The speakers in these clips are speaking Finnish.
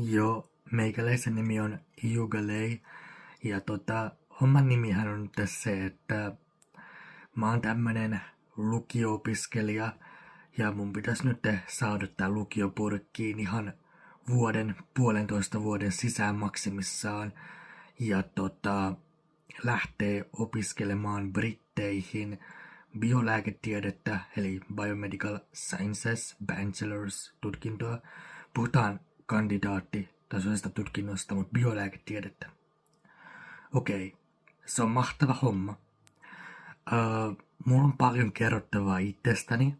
Joo, meikäläisen nimi on Jugalei ja homman nimihän on nyt se, että mä oon tämmönen lukio-opiskelija ja mun pitäis nyt saada tää lukiopurkkiin ihan vuoden, puolentoista vuoden sisään maksimissaan ja lähtee opiskelemaan Britteihin biolääketiedettä eli Biomedical Sciences Bachelor's tutkintoa. Puhutaan kandidaattitasoisesta tutkinnosta, mutta biolääketiedettä. Okei, se on mahtava homma. Mulla on paljon kerrottavaa itsestäni,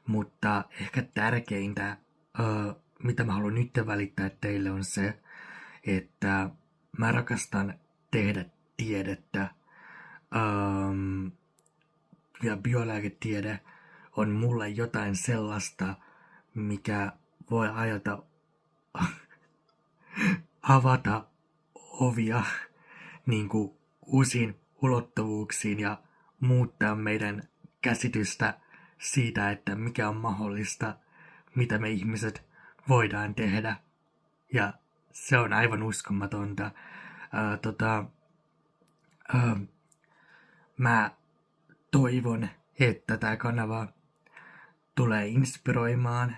mutta ehkä tärkeintä, mitä mä haluan nyt välittää teille on se, että mä rakastan tehdä tiedettä. Ja biolääketiede on mulle jotain sellaista, mikä voi avata ovia niin kuin uusiin ulottuvuuksiin ja muuttaa meidän käsitystä siitä, että mikä on mahdollista, mitä me ihmiset voidaan tehdä. Ja se on aivan uskomatonta. Mä toivon, että tämä kanava tulee inspiroimaan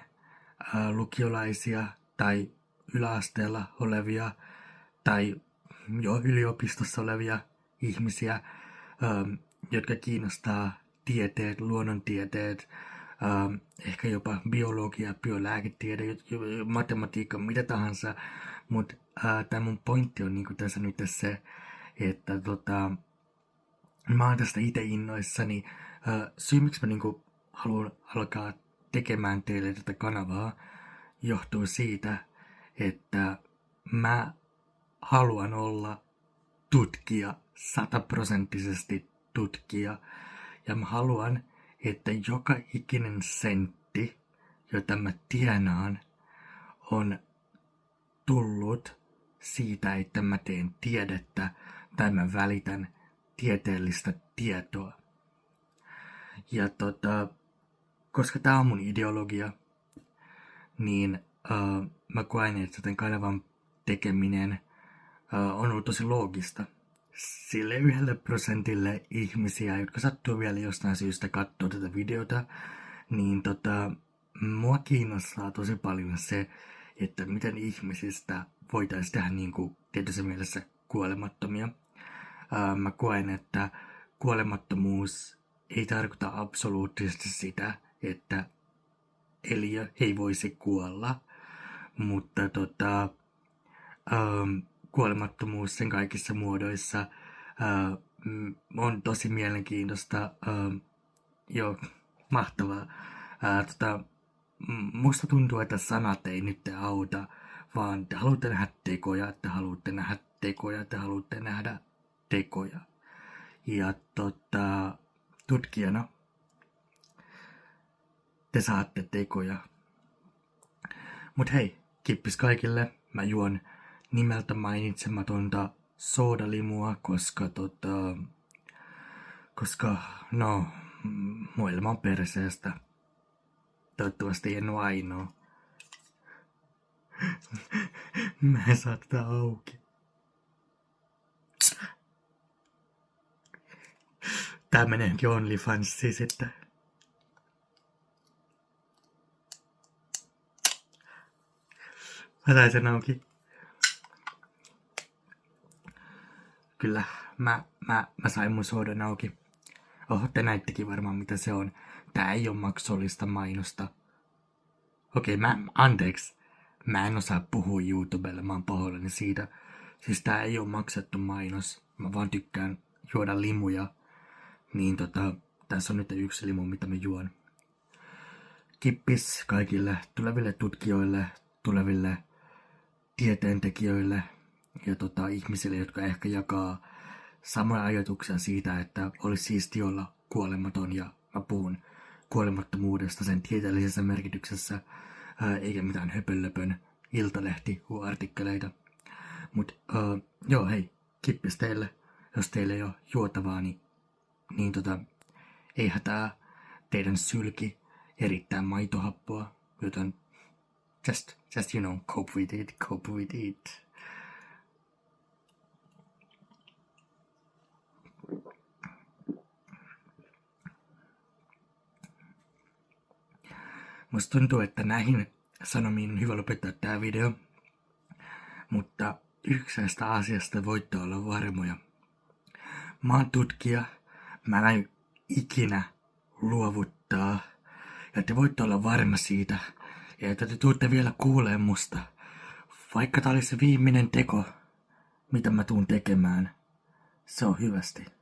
lukiolaisia tai yläasteella olevia tai jo yliopistossa olevia ihmisiä, jotka kiinnostaa tieteet, luonnontieteet, ehkä jopa biologia, biolääketiede, matematiikka, mitä tahansa. Mutta tämä mun pointti on niinku tässä nyt se, että mä oon tästä itse innoissani. Syy miksi mä niinku haluan alkaa tekemään teille tätä kanavaa johtuu siitä, että mä haluan olla tutkija, 100% tutkija. Ja mä haluan, että joka ikinen sentti, jota mä tienaan, on tullut siitä, että mä teen tiedettä tai mä välitän tieteellistä tietoa. Ja koska tää on mun ideologia, niin mä koen, että tämän kanavan tekeminen on ollut tosi loogista. Sille 1% ihmisiä, jotka sattuu vielä jostain syystä katsoa tätä videota, niin mua kiinnostaa tosi paljon se, että miten ihmisistä voitaisiin tehdä niin kuin tietyssä mielessä kuolemattomia. Mä koen, että kuolemattomuus ei tarkoita absoluuttisesti sitä, että eliö ei voisi kuolla, mutta kuolemattomuus sen kaikissa muodoissa on tosi mielenkiintoista, mahtavaa. Musta tuntuu, että sanat ei nyt auta, vaan te haluatte nähdä tekoja, te haluatte nähdä tekoja, te haluatte nähdä tekoja. Ja tutkijana te saatte tekoja. Mut hei, kippis kaikille. Mä juon nimeltä mainitsematonta soodalimua, koska mun elämä on perseestä. Toivottavasti en oo ainoa. Mä en saa tätä auki. Tää meneekin OnlyFansiin sitten. Mä sain sen auki. Kyllä, mä sain mun soodan auki. Oho, te näittekin varmaan mitä se on. Tää ei oo maksullista mainosta. Okei, anteeksi. Mä en osaa puhua YouTubelle, mä oon pahoillani siitä. Siis tää ei oo maksettu mainos. Mä vaan tykkään juoda limuja. Niin tässä on nyt yksi limu, mitä mä juon. Kippis kaikille tuleville tutkijoille, tuleville tieteentekijöille ja ihmisille, jotka ehkä jakaa samoja ajatuksia siitä, että olisi siisti olla kuolematon, ja mä puhun kuolemattomuudesta sen tieteellisessä merkityksessä, eikä mitään höpönlöpön iltalehti-artikkeleita. Mut hei, kippis teille, jos teille ei ole juotavaa, niin ei hätää, teidän sylki erittää maitohappoa, joten just you know, cope with it. Musta tuntuu, että näihin sanomiin on hyvä lopettaa tää video, mutta yksi näistä asiasta voitte olla varmoja. Mä oon tutkija, mä en ikinä luovuttaa, ja te voitte olla varma siitä, ja että te tuutte vielä kuuleen musta, vaikka tää olisi se viimeinen teko, mitä mä tuun tekemään, se on hyvästi.